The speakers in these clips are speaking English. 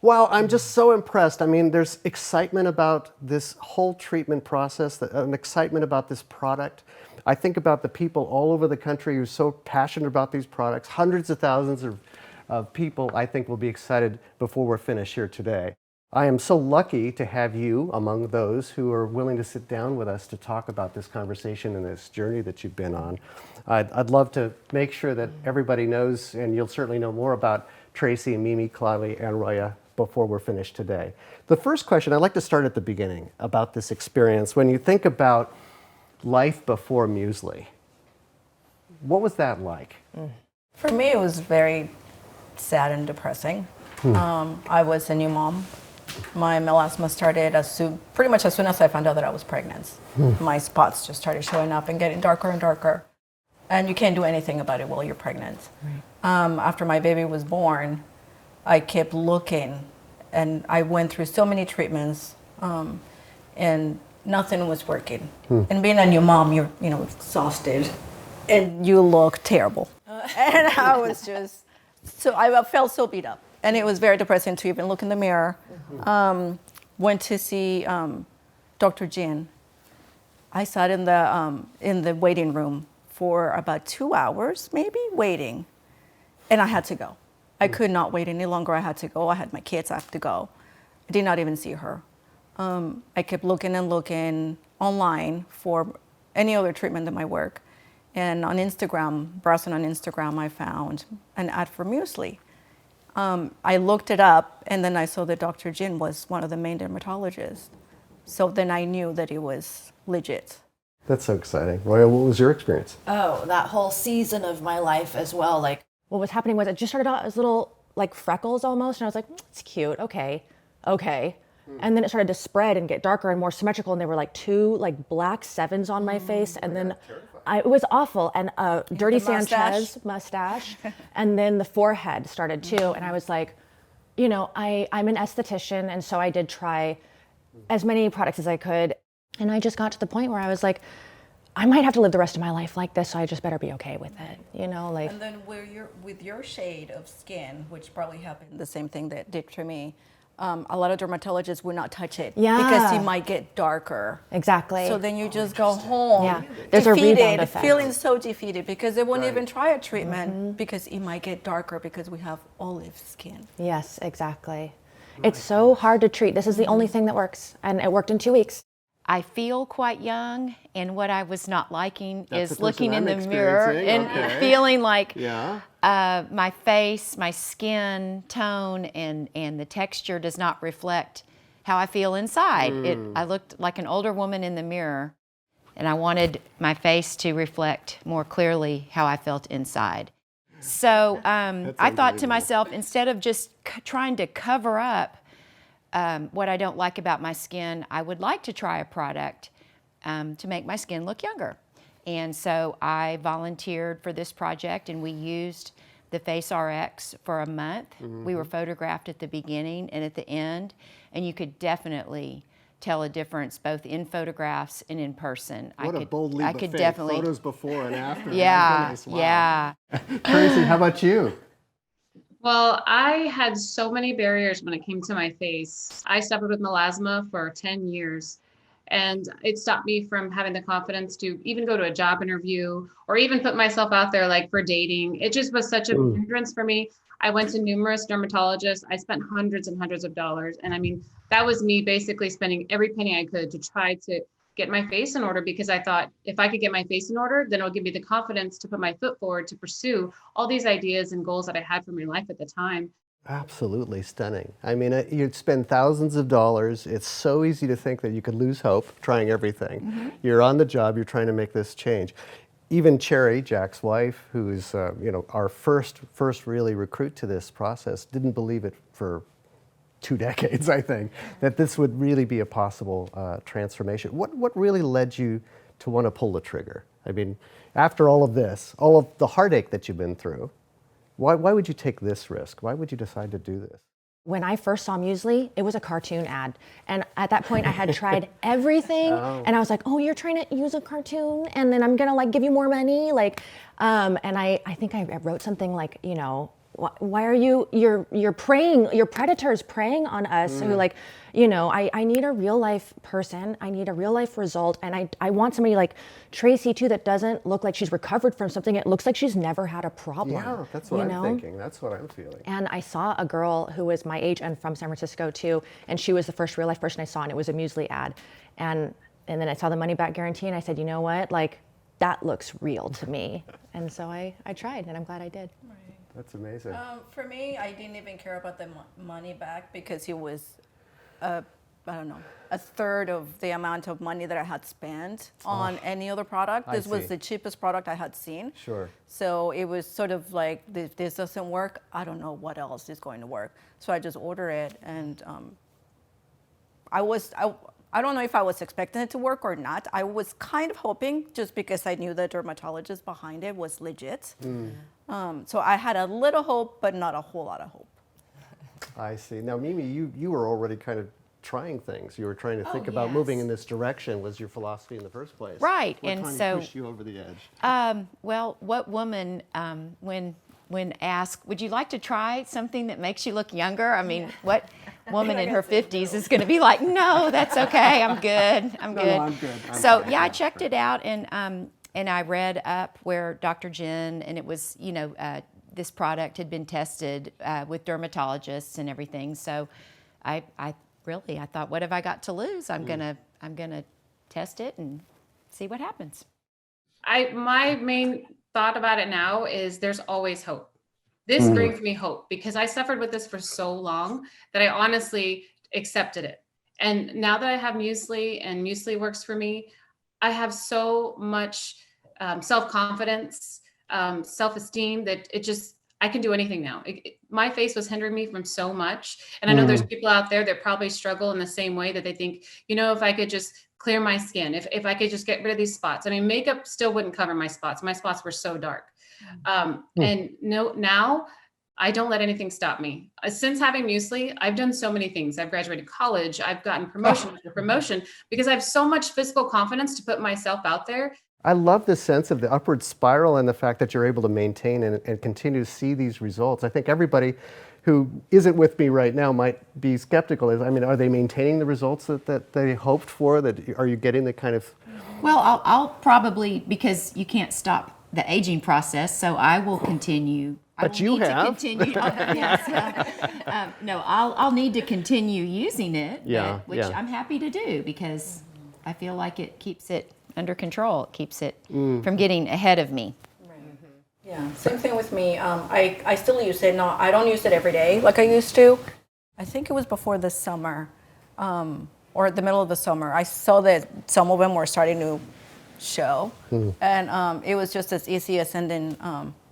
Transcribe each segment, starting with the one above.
Wow, I'm just so impressed. I mean, there's excitement about this whole treatment process, an excitement about this product. I think about the people all over the country who are so passionate about these products. Hundreds of thousands of people, I think, will be excited before we're finished here today. I am so lucky to have you among those who are willing to sit down with us to talk about this conversation and this journey that you've been on. I'd love to make sure that everybody knows, and you'll certainly know more about Tracy, Mimi, Claudia, and Roya before we're finished today. The first question, I'd like to start at the beginning about this experience. When you think about life before Musely, what was that like? For me, it was very sad and depressing. I was a new mom. My melasma started pretty much as soon as I found out that I was pregnant. My spots just started showing up and getting darker and darker. And you can't do anything about it while you're pregnant. Right. After my baby was born, I kept looking, and I went through so many treatments, and nothing was working. And being a new mom, you're exhausted, and you look terrible. And I was just I felt so beat up, and it was very depressing to even look in the mirror. Went to see Dr. Jin. I sat in the waiting room for about 2 hours, maybe, waiting, and I had to go. I could not wait any longer. I had to go. I had my kids. I have to go. I did not even see her. I kept looking and looking online for any other treatment that might work. And on Instagram, browsing on Instagram, I found an ad for Musely. I looked it up, and then I saw that Dr. Jin was one of the main dermatologists. So then I knew that it was legit. That's so exciting. Roya, what was your experience? Oh, that whole season of my life as well. Like, what was happening was it just started out as little like freckles almost, and I was like, it's cute, okay. And then it started to spread and get darker and more symmetrical, and there were like 2 like black 7s on my face, and then it was awful, and a dirty Sanchez mustache, and then the forehead started too, and I was like, I'm an esthetician, and so I did try as many products as I could, and I just got to the point where I was like, I might have to live the rest of my life like this, so I just better be okay with it, like. And then with your shade of skin, which probably happened the same thing that did to me, a lot of dermatologists would not touch it because it might get darker. Exactly. So then you just go home, There's defeated, a rebound effect. feeling so defeated because they won't even try a treatment because it might get darker because we have olive skin. Yes, exactly. It's so hard to treat. This is the only thing that works, and it worked in 2 weeks. I feel quite young, and what I was not liking is looking in the mirror and feeling like my face, my skin tone, and the texture does not reflect how I feel inside. I looked like an older woman in the mirror, and I wanted my face to reflect more clearly how I felt inside. So I thought to myself, instead of just trying to cover up what I don't like about my skin, I would like to try a product to make my skin look younger. And so I volunteered for this project, and we used the FaceRx for a month. We were photographed at the beginning and at the end, and you could definitely tell a difference both in photographs and in person. What a bold leap of faith. Definitely. Photos before and after. Yeah, wow. yeah. Tracy, how about you? Well, I had so many barriers when it came to my face. I suffered with melasma for 10 years, and it stopped me from having the confidence to even go to a job interview or even put myself out there like for dating. It just was such a hindrance for me. I went to numerous dermatologists. I spent hundreds and hundreds of dollars. And I mean, that was me basically spending every penny I could to try to get my face in order, because I thought if I could get my face in order, then it'll give me the confidence to put my foot forward to pursue all these ideas and goals that I had for my life at the time. Absolutely stunning. I mean, you'd spend thousands of dollars. It's so easy to think that you could lose hope trying everything. You're on the job, you're trying to make this change. Even Cherry, Jack's wife, who's our first really recruit to this process, didn't believe it for 2 decades, I think, that this would really be a possible transformation. What really led you to want to pull the trigger? I mean, after all of this, all of the heartache that you've been through, why would you take this risk? Why would you decide to do this? When I first saw Musely, it was a cartoon ad. And at that point I had tried everything. And I was like, oh, you're trying to use a cartoon and then I'm gonna like give you more money? And I think I wrote something like, why are you're preying, your predators preying on us who like, you know, I need a real life person. I need a real life result. And I want somebody like Tracy too, that doesn't look like she's recovered from something. It looks like she's never had a problem. Yeah, that's what I'm thinking. That's what I'm feeling. And I saw a girl who was my age and from San Francisco too. And she was the first real life person I saw, and it was a Musely ad. And then I saw the money back guarantee, and I said, you know what, like, that looks real to me. And so I tried, and I'm glad I did. Right. That's amazing. For me, I didn't even care about the money back because it was, I don't know, a third of the amount of money that I had spent on any other product. This was the cheapest product I had seen. Sure. So it was sort of like, if this doesn't work, I don't know what else is going to work. So I just ordered it, and I don't know if I was expecting it to work or not. I was kind of hoping, just because I knew the dermatologist behind it was legit. So I had a little hope, but not a whole lot of hope. I see. Now, Mimi, you were already kind of trying things. You were trying to think about yes. moving in this direction. Was your philosophy in the first place? Right, What and trying so to push you over the edge? Well, what woman, when asked, would you like to try something that makes you look younger? I mean, what woman in her 50s is going to be like, no, that's okay, I'm good, I'm good. No, I'm good. I'm So fine. yeah, I checked it out, and I read up where Dr. Jen, and it was, you know, this product had been tested with dermatologists and everything. So I thought, what have I got to lose? I'm gonna test it and see what happens. My main thought about it now is there's always hope. This brings me hope because I suffered with this for so long that I honestly accepted it. And now that I have Musely and Musely works for me, I have so much self-confidence, self-esteem that I can do anything now. My face was hindering me from so much. And I know there's people out there that probably struggle in the same way, that they think, you know, if I could just clear my skin, if I could just get rid of these spots. I mean, makeup still wouldn't cover my spots. My spots were so dark. And now I don't let anything stop me. Since having Musely, I've done so many things. I've graduated college. I've gotten promotion after promotion because I have so much physical confidence to put myself out there. I love the sense of the upward spiral and the fact that you're able to maintain and continue to see these results. I think everybody who isn't with me right now might be skeptical. I mean, are they maintaining the results that they hoped for? Are you getting the kind of... Well, I'll probably, because you can't stop the aging process, so I will continue. But you have. No, I'll need to continue using it, Yeah, which I'm happy to do because I feel like it keeps it under control. It keeps it from getting ahead of me. Yeah, same thing with me. I still use it. No, I don't use it every day like I used to. I think it was before the summer, or at the middle of the summer. I saw that some of them were starting to show, and it was just as easy as sending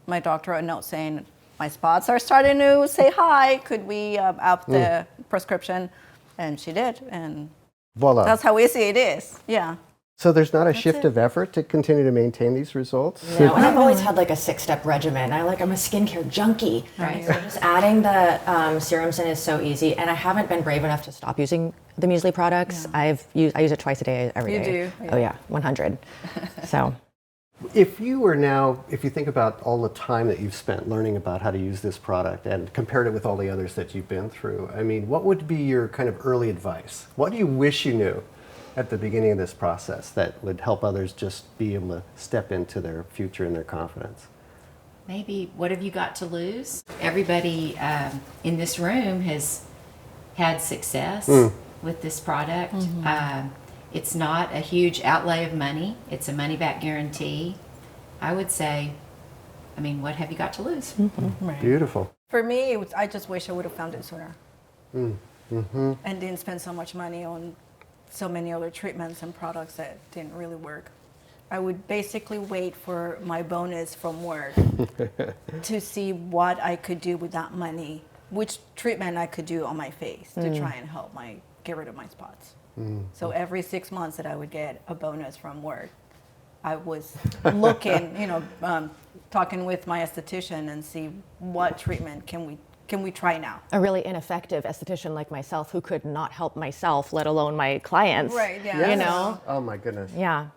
my doctor a note saying, my spots are starting to say hi. Could we up the prescription? And she did, and Voila. that's how easy it is. Yeah. So there's not a shift of effort to continue to maintain these results? No, and I've always had like a 6-step regimen. I'm a skincare junkie. Right. So just adding the serums in is so easy. And I haven't been brave enough to stop using the Musely products. I use it twice a day, every day. You do? Yeah. Oh yeah, 100. So. If you think about all the time that you've spent learning about how to use this product and compared it with all the others that you've been through, I mean, what would be your kind of early advice? What do you wish you knew at the beginning of this process that would help others just be able to step into their future and their confidence? Maybe, what have you got to lose? Everybody in this room has had success with this product. It's not a huge outlay of money. It's a money-back guarantee. I would say, I mean, what have you got to lose? Right. Beautiful. For me, I just wish I would have found it sooner, and didn't spend so much money on so many other treatments and products that didn't really work. I would basically wait for my bonus from work to see what I could do with that money, which treatment I could do on my face to try and help get rid of my spots. So every 6 months that I would get a bonus from work, I was looking, talking with my esthetician and see what treatment can we try now. A really ineffective esthetician like myself who could not help myself, let alone my clients. Right, yeah. You know? Oh my goodness. Yeah.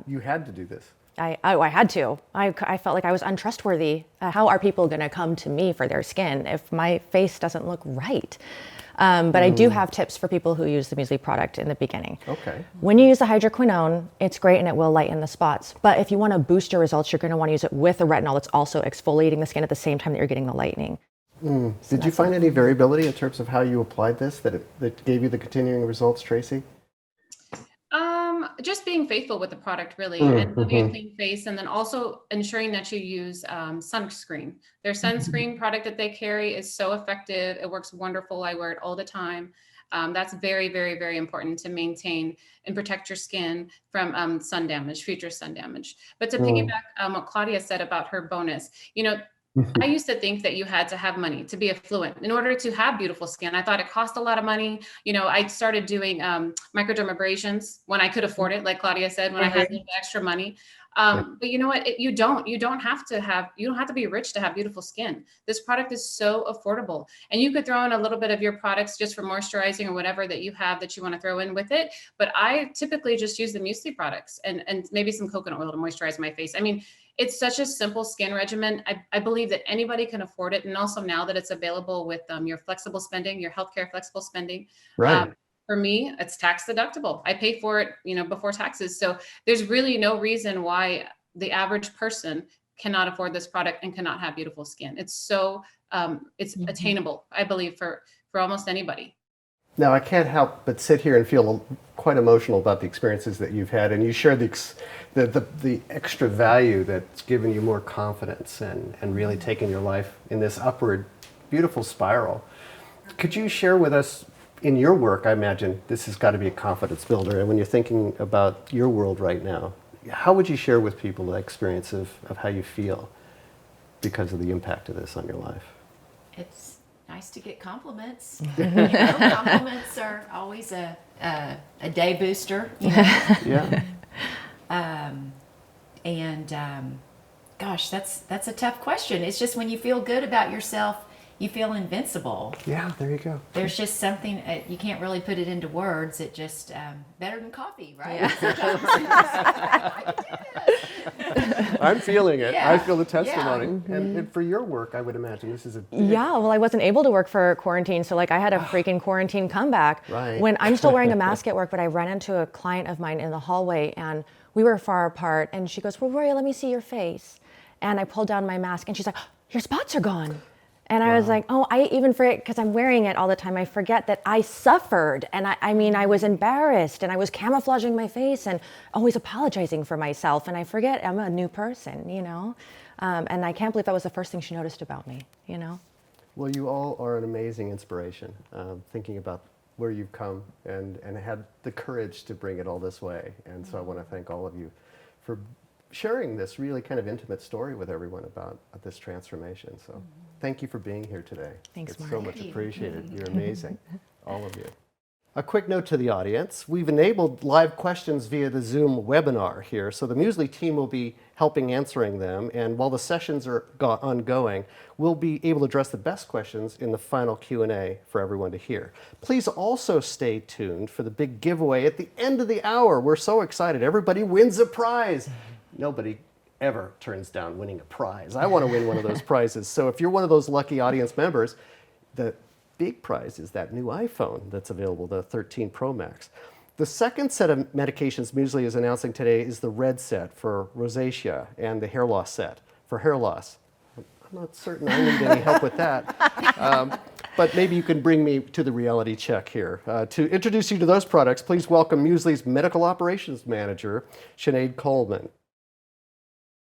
You had to do this. I had to. I felt like I was untrustworthy. How are people going to come to me for their skin if my face doesn't look right? But I do have tips for people who use the Musely product in the beginning. Okay. When you use the hydroquinone, it's great and it will lighten the spots. But if you want to boost your results, you're going to want to use it with a retinol that's also exfoliating the skin at the same time that you're getting the lightening. Did you find any variability in terms of how you applied this that gave you the continuing results, Tracy? Just being faithful with the product, really, and having a clean face, and then also ensuring that you use sunscreen. Their sunscreen product that they carry is so effective. It works wonderful. I wear it all the time. That's very, very, very important to maintain and protect your skin from sun damage, future sun damage. But to piggyback what Claudia said about her bonus, I used to think that you had to have money to be affluent in order to have beautiful skin. I thought it cost a lot of money. I started doing microdermabrasions when I could afford it, like Claudia said, when I had a little extra money. But you know what? You don't have to be rich to have beautiful skin. This product is so affordable, and you could throw in a little bit of your products just for moisturizing or whatever that you have that you want to throw in with it. But I typically just use the Musely products and maybe some coconut oil to moisturize my face. I mean, it's such a simple skin regimen. I believe that anybody can afford it. And also now that it's available with your flexible spending, your healthcare flexible spending, Right. For me, it's tax deductible. I pay for it, before taxes. So there's really no reason why the average person cannot afford this product and cannot have beautiful skin. It's so, it's attainable, I believe, for almost anybody. Now, I can't help but sit here and feel quite emotional about the experiences that you've had, and you share the extra value that's given you more confidence and really taken your life in this upward, beautiful spiral. Could you share with us, in your work, I imagine this has got to be a confidence builder, and when you're thinking about your world right now, how would you share with people the experience of how you feel because of the impact of this on your life? It's nice to get compliments. Compliments are always a day booster. Yeah. Gosh, that's a tough question. It's just when you feel good about yourself, you feel invincible. Yeah, there you go. There's just something, you can't really put it into words. It just, better than coffee, right? I'm feeling it. Yeah. I feel the testimony. Yeah. And for your work, I would imagine this is a big... Yeah, well, I wasn't able to work for quarantine, so I had a freaking quarantine comeback. Right. When I'm still wearing a mask at work, but I ran into a client of mine in the hallway, and we were far apart, and she goes, "Well, Roya, let me see your face." And I pulled down my mask, and she's like, "Your spots are gone." And I was like, oh, I even forget, because I'm wearing it all the time, I forget that I suffered. And I was embarrassed, and I was camouflaging my face and always apologizing for myself. And I forget I'm a new person, and I can't believe that was the first thing she noticed about me, Well, you all are an amazing inspiration, thinking about where you've come and had the courage to bring it all this way. And so I want to thank all of you for sharing this really kind of intimate story with everyone about this transformation. So thank you for being here today. Thanks, It's Mark. so much appreciated. You're amazing, all of you. A quick note to the audience. We've enabled live questions via the Zoom webinar here, so the Musely team will be helping answering them, and while the sessions are ongoing, we'll be able to address the best questions in the final Q&A for everyone to hear. Please also stay tuned for the big giveaway at the end of the hour. We're so excited. Everybody wins a prize. Nobody ever turns down winning a prize. I want to win one of those prizes. So if you're one of those lucky audience members, the big prize is that new iPhone that's available, the 13 Pro Max. The second set of medications Musely is announcing today is the red set for rosacea and the hair loss set for hair loss. I'm not certain I need any help with that. But maybe you can bring me to the reality check here. To introduce you to those products, please welcome Musely's Medical Operations Manager, Sinead Coleman.